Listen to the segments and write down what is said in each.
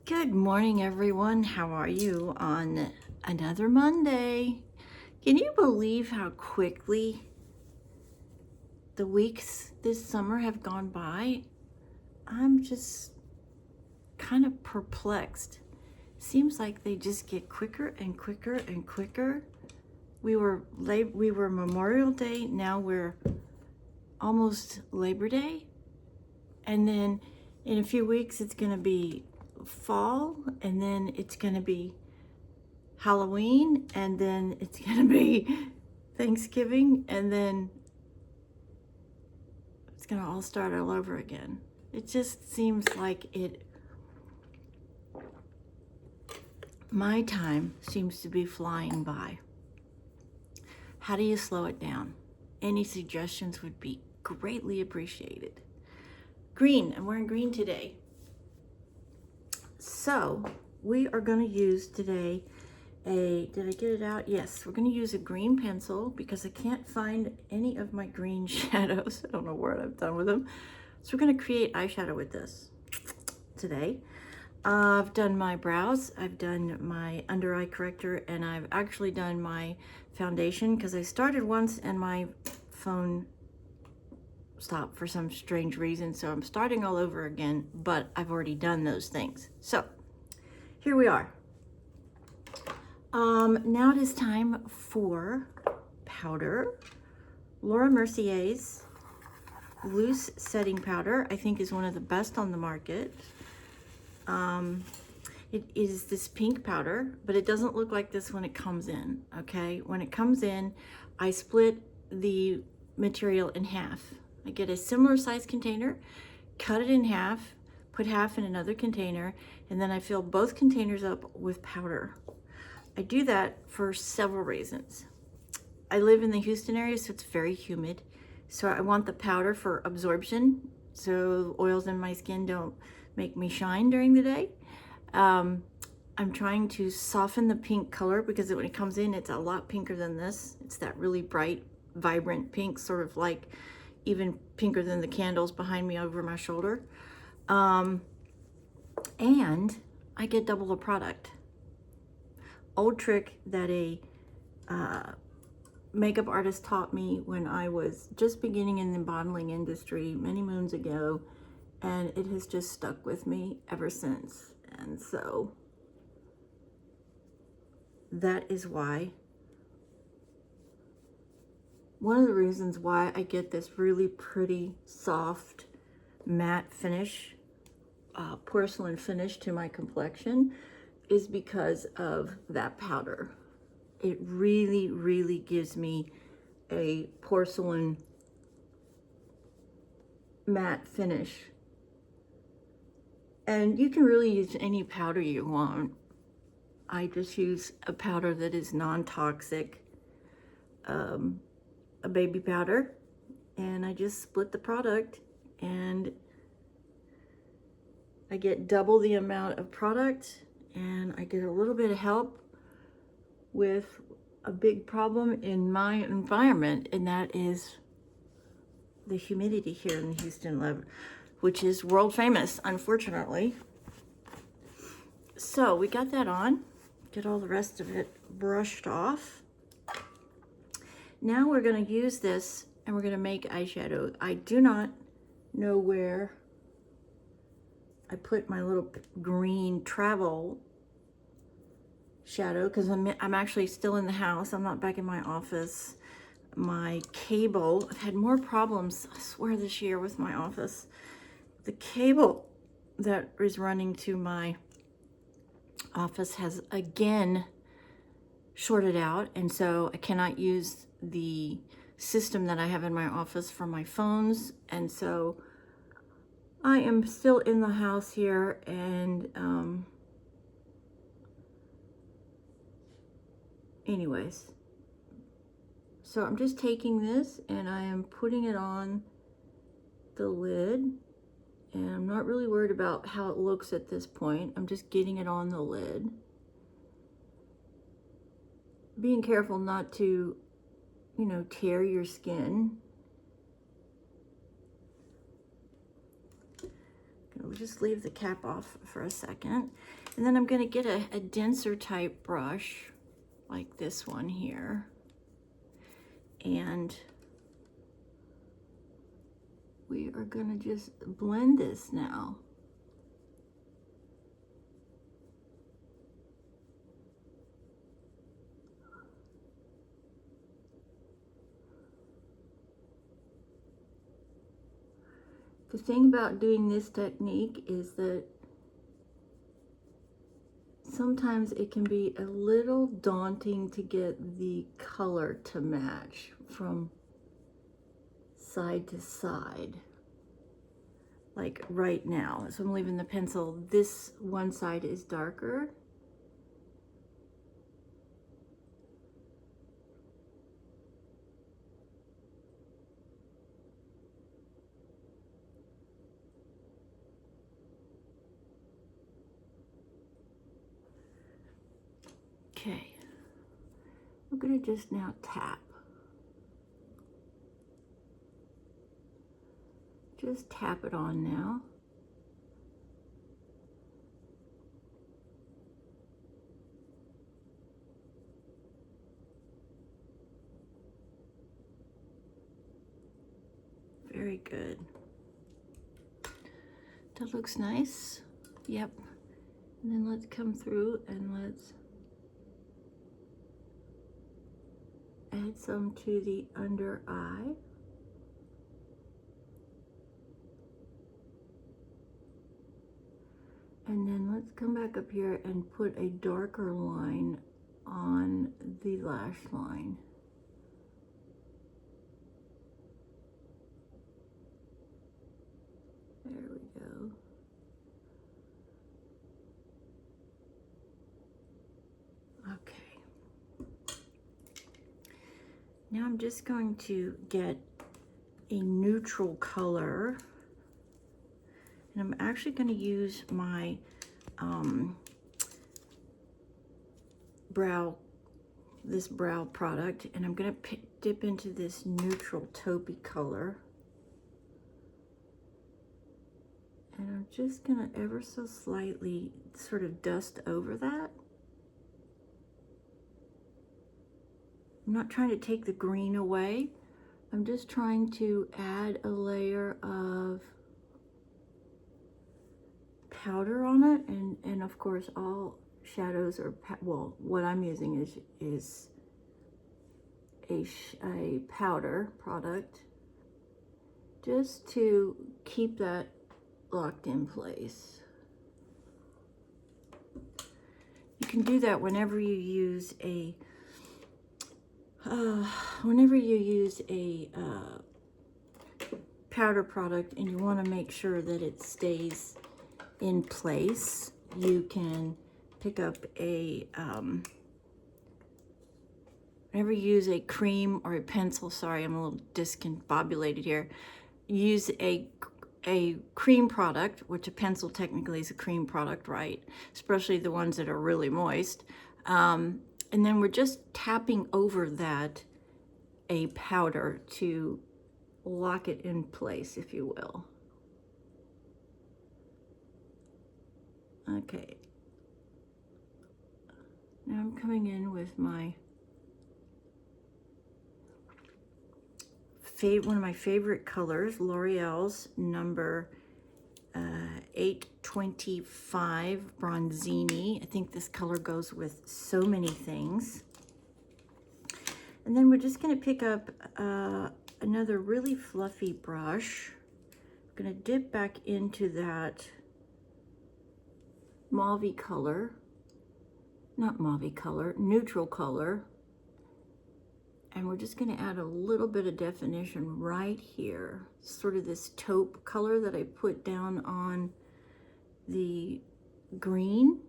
Good morning, everyone. How are you on another Monday? Can you believe how quickly the weeks this summer have gone by? I'm just kind of perplexed. Seems like they just get quicker and quicker and quicker. We were Memorial Day, now we're almost Labor Day, and then in a few weeks it's going to be fall, and then it's going to be Halloween, and then it's gonna be Thanksgiving, and then it's gonna all start all over again. It just seems like my time seems to be flying by. How do you slow it down? Any suggestions would be greatly appreciated. Green, I'm wearing green today. So we are gonna use today did I get it out? Yes, we're going to use a green pencil because I can't find any of my green shadows. I don't know what I've done with them. So we're going to create eyeshadow with this today. I've done my brows, I've done my under eye corrector, and I've actually done my foundation because I started once and my phone stopped for some strange reason. So I'm starting all over again, but I've already done those things. So here we are. Now it is time for powder. Laura Mercier's loose setting powder, I think, is one of the best on the market. It is this pink powder, but it doesn't look like this when it comes in, okay? When it comes in, I split the material in half. I get a similar size container, cut it in half, put half in another container, and then I fill both containers up with powder. I do that for several reasons. I live in the Houston area, so it's very humid. So I want the powder for absorption, so oils in my skin don't make me shine during the day. I'm trying to soften the pink color because when it comes in, it's a lot pinker than this. It's that really bright, vibrant pink, sort of like even pinker than the candles behind me over my shoulder. And I get double the product. Old trick that a makeup artist taught me when I was just beginning in the modeling industry many moons ago, and it has just stuck with me ever since. And so that is why, one of the reasons why I get this really pretty soft matte finish, porcelain finish to my complexion, is because of that powder. It really, really gives me a porcelain matte finish. And you can really use any powder you want. I just use a powder that is non-toxic, a baby powder, and I just split the product, and I get double the amount of product, and I get a little bit of help with a big problem in my environment, and that is the humidity here in Houston, which is world famous, unfortunately. So we got that on, get all the rest of it brushed off. Now we're going to use this and we're going to make eyeshadow. I do not know where I put my little green travel shadow because I'm actually still in the house. I'm not back in my office. My cable, I've had more problems, I swear, this year with my office. The cable that is running to my office has again shorted out, and so I cannot use the system that I have in my office for my phones, and so I am still in the house here, and anyways, so I'm just taking this and I am putting it on the lid, and I'm not really worried about how it looks at this point. I'm just getting it on the lid, being careful not to, you know, tear your skin. we'll just leave the cap off for a second. And then I'm going to get a denser type brush like this one here. And we are going to just blend this now. The thing about doing this technique is that sometimes it can be a little daunting to get the color to match from side to side. Like right now, so I'm leaving the pencil, this one side is darker. Okay, I'm gonna just now tap. Just tap it on now. Very good. That looks nice. Yep. And then let's come through and let's add some to the under eye. And then let's come back up here and put a darker line on the lash line. There we go. Okay. Now I'm just going to get a neutral color. And I'm actually going to use my this brow product, and I'm going to dip into this neutral taupey color. And I'm just going to ever so slightly sort of dust over that. I'm not trying to take the green away. I'm just trying to add a layer of powder on it, and of course all shadows are, well, what I'm using is a powder product just to keep that locked in place. You can do that whenever you use a powder product and you want to make sure that it stays in place. You can pick up a whenever you use a cream or a pencil, sorry, I'm a little discombobulated here, use a cream product, which a pencil technically is a cream product, right? Especially the ones that are really moist. And then we're just tapping over that a powder to lock it in place, if you will. Okay. Now I'm coming in with my one of my favorite colors, L'Oreal's number 825 Bronzini. I think this color goes with so many things. And then we're just going to pick up another really fluffy brush. I'm going to dip back into that mauve color, not mauve color, neutral color. And we're just going to add a little bit of definition right here. Sort of this taupe color that I put down on the green.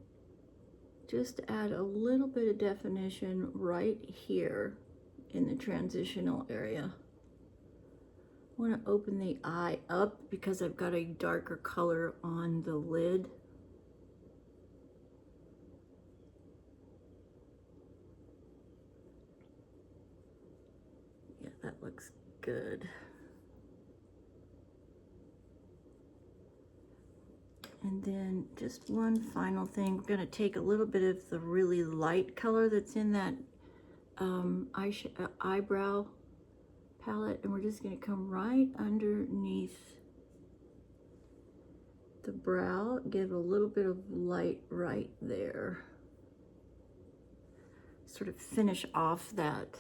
Just add a little bit of definition right here in the transitional area. I want to open the eye up because I've got a darker color on the lid. Yeah, that looks good. And then just one final thing, we're gonna take a little bit of the really light color that's in that eyebrow palette, and we're just gonna come right underneath the brow, give a little bit of light right there. Sort of finish off that.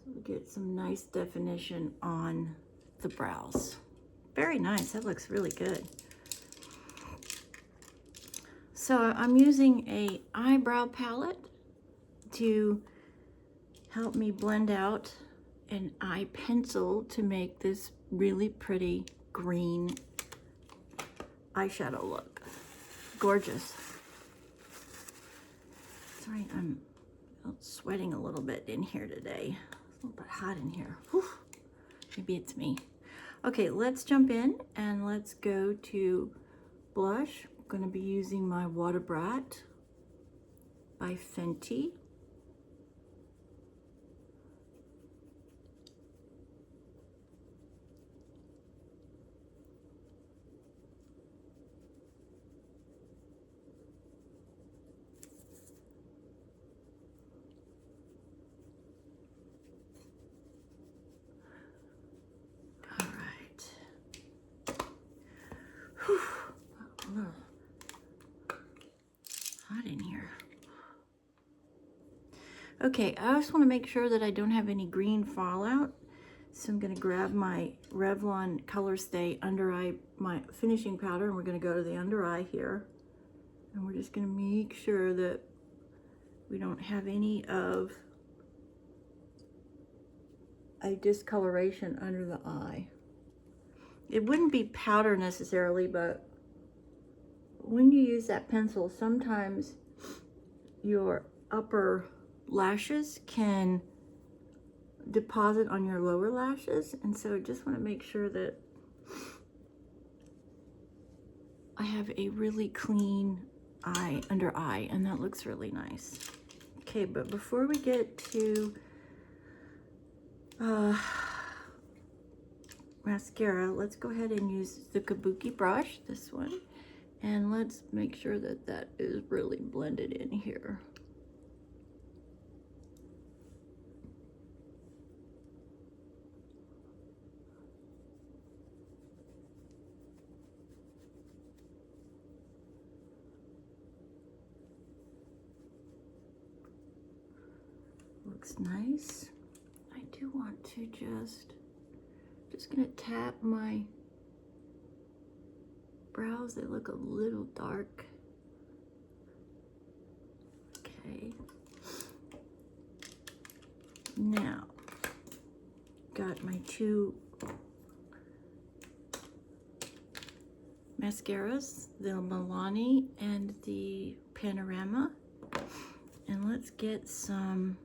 So we get some nice definition on the brows. Very nice, that looks really good. So I'm using a eyebrow palette to help me blend out an eye pencil to make this really pretty green eyeshadow look. Gorgeous. Sorry, I'm sweating a little bit in here today. It's a little bit hot in here. Whew. Maybe it's me. Okay, let's jump in and let's go to blush. I'm going to be using my Water Brat by Fenty. Hot in here. Okay, I just want to make sure that I don't have any green fallout. So I'm going to grab my Revlon Color Stay under eye, my finishing powder, and we're going to go to the under eye here. And we're just going to make sure that we don't have any of a discoloration under the eye. It wouldn't be powder necessarily, but when you use that pencil, sometimes your upper lashes can deposit on your lower lashes, and so I just want to make sure that I have a really clean eye, under eye, and that looks really nice. Okay, but before we get to mascara, let's go ahead and use the Kabuki brush, this one, and let's make sure that that is really blended in here. Looks nice. I do want to just gonna tap my brows. They look a little dark. Okay. Now, got my two mascaras, the Milani and the Panorama. And let's get some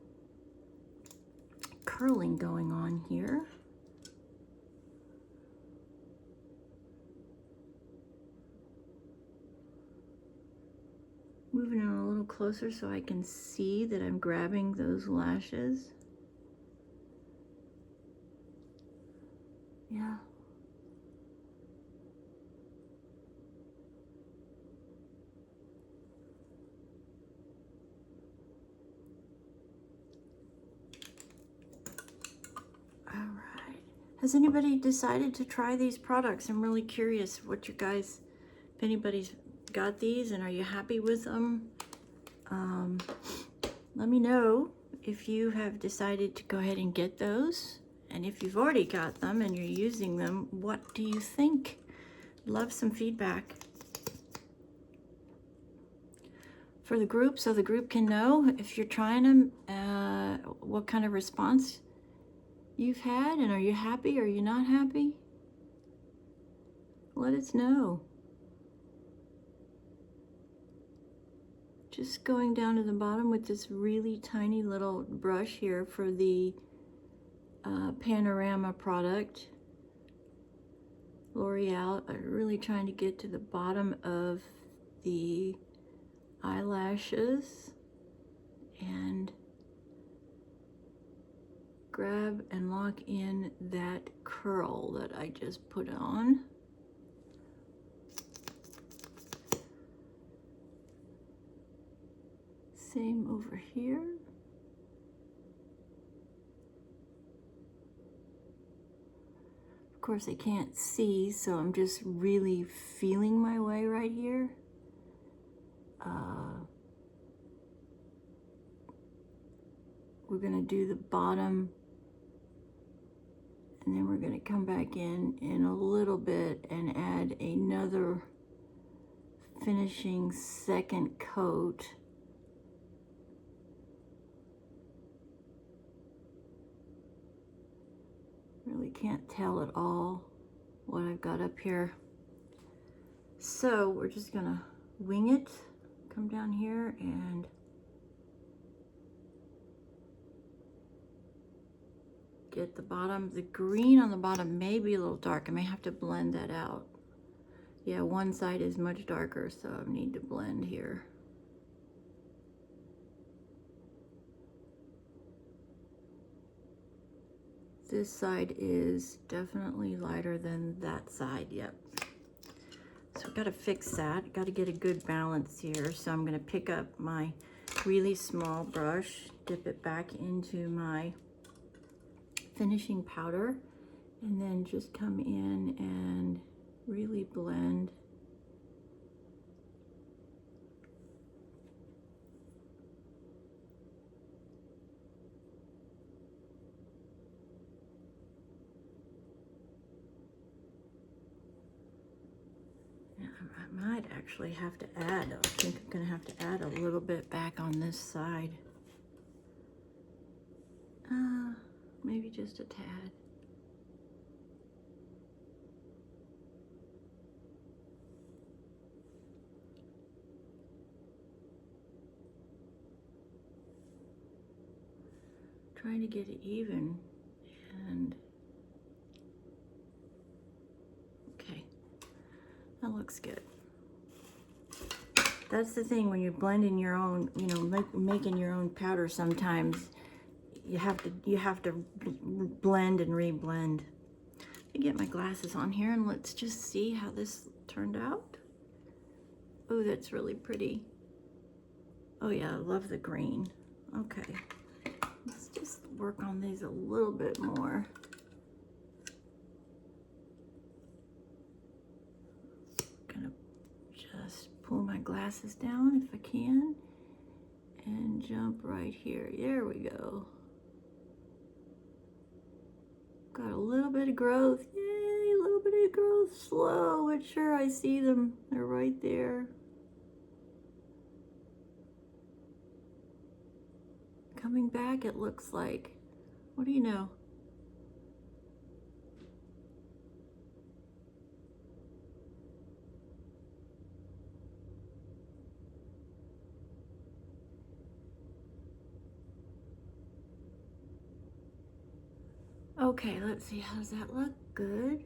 curling going on here. Moving it a little closer so I can see that I'm grabbing those lashes. Yeah. All right. Has anybody decided to try these products? I'm really curious what you guys, if anybody's got these and are you happy with them? Let me know if you have decided to go ahead and get those, and if you've already got them and you're using them, what do you think? Love some feedback for the group, so the group can know if you're trying them, what kind of response you've had, and are you happy, or are you not happy? Let us know. Just going down to the bottom with this really tiny little brush here for the Panorama product. L'Oreal, really trying to get to the bottom of the eyelashes and grab and lock in that curl that I just put on. Same over here. Of course I can't see, so I'm just really feeling my way right here. We're gonna do the bottom, and then we're gonna come back in a little bit and add another finishing second coat. Really can't tell at all what I've got up here. So we're just gonna wing it, come down here and get the bottom. The green on the bottom may be a little dark. I may have to blend that out. Yeah, one side is much darker, so I need to blend here. This side is definitely lighter than that side, yep. So I've got to fix that. Got to get a good balance here. So I'm going to pick up my really small brush, dip it back into my finishing powder, and then just come in and really blend. I might actually have to add, I think I'm going to have to add a little bit back on this side. Maybe just a tad. Trying to get it even, and okay, that looks good. That's the thing when you're blending your own, you know, making your own powder. Sometimes you have to blend and reblend. Let me get my glasses on here and let's just see how this turned out. Oh, that's really pretty. Oh yeah, I love the green. Okay, let's just work on these a little bit more. Gonna just pull my glasses down if I can and jump right here. There we go. Got a little bit of growth. Yay, a little bit of growth. Slow but sure, I see them. They're right there. Coming back, it looks like. What do you know? Okay, let's see. How does that look? Good.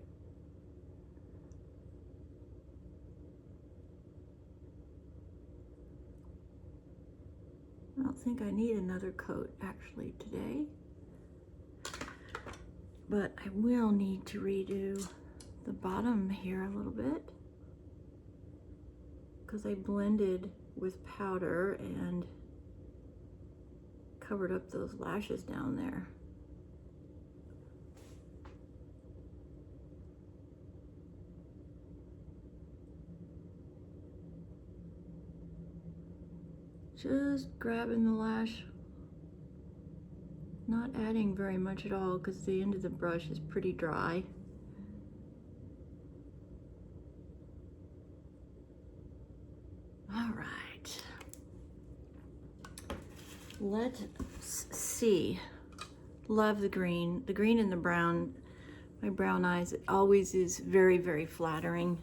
I don't think I need another coat actually today, but I will need to redo the bottom here a little bit because I blended with powder and covered up those lashes down there. Just grabbing the lash, not adding very much at all because the end of the brush is pretty dry. All right, let's see. Love the green and the brown. My brown eyes, it always is very, very flattering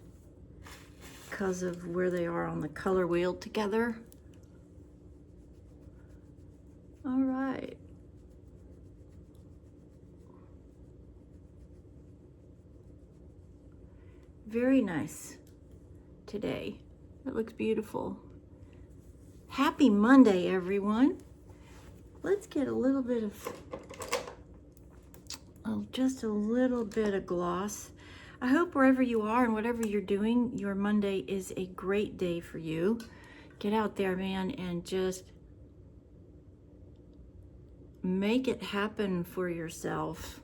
because of where they are on the color wheel together. All right. Very nice today. It looks beautiful. Happy Monday, everyone. Let's get a little bit of just a little bit of gloss. I hope wherever you are and whatever you're doing, your Monday is a great day for you. Get out there, man, and just make it happen for yourself.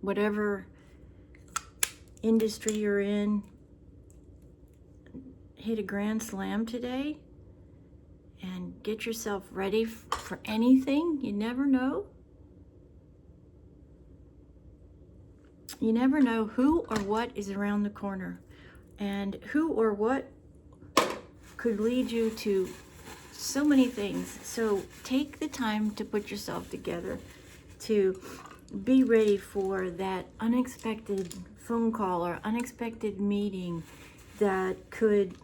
Whatever industry you're in, hit a grand slam today and get yourself ready for anything. You never know. You never know who or what is around the corner, and who or what could lead you to so many things. So take the time to put yourself together, to be ready for that unexpected phone call or unexpected meeting that could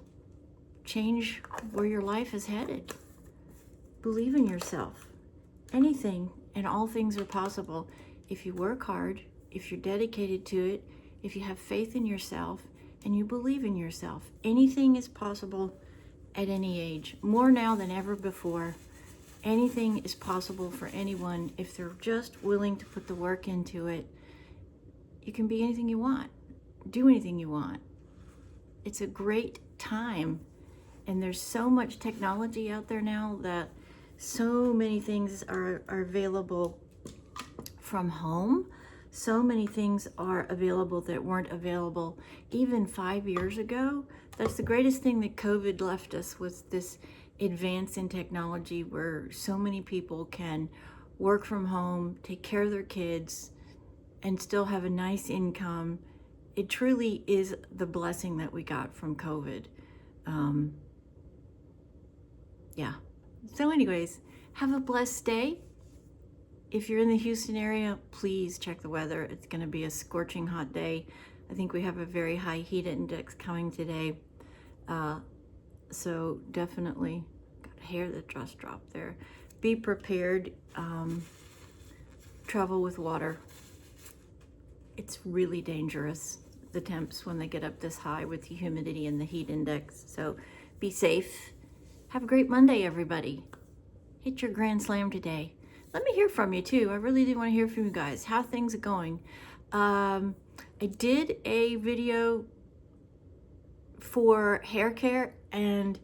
change where your life is headed. Believe in yourself. Anything and all things are possible if you work hard, if you're dedicated to it, if you have faith in yourself and you believe in yourself. Anything is possible at any age, more now than ever before. Anything is possible for anyone if they're just willing to put the work into it. You can be anything you want, do anything you want. It's a great time, and there's so much technology out there now that so many things are available from home. So many things are available that weren't available even 5 years ago. That's the greatest thing that COVID left us, was this advance in technology where so many people can work from home, take care of their kids, and still have a nice income. It truly is the blessing that we got from COVID. Yeah. So anyways, have a blessed day. If you're in the Houston area, please check the weather. It's going to be a scorching hot day. I think we have a very high heat index coming today. So definitely, got hair that just dropped there. Be prepared. Travel with water. It's really dangerous, the temps, when they get up this high with the humidity and the heat index. So be safe. Have a great Monday, everybody. Hit your grand slam today. Let me hear from you too. I really do want to hear from you guys. How things are going. I did a video for hair care and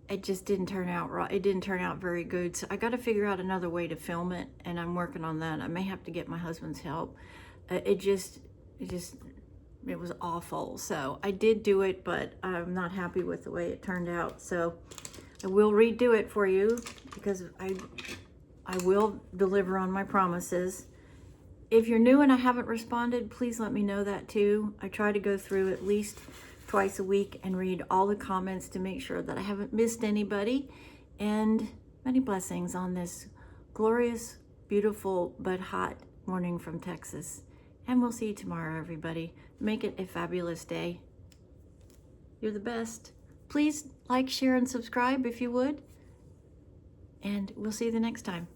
it just didn't turn out right. It didn't turn out very good. So I got to figure out another way to film it, and I'm working on that. I may have to get my husband's help. It was awful. So I did do it, but I'm not happy with the way it turned out. So I will redo it for you, because I will deliver on my promises. If you're new and I haven't responded, please let me know that too. I try to go through at least twice a week and read all the comments to make sure that I haven't missed anybody. And many blessings on this glorious, beautiful, but hot morning from Texas. And we'll see you tomorrow, everybody. Make it a fabulous day. You're the best. Please like, share, and subscribe if you would. And we'll see you the next time.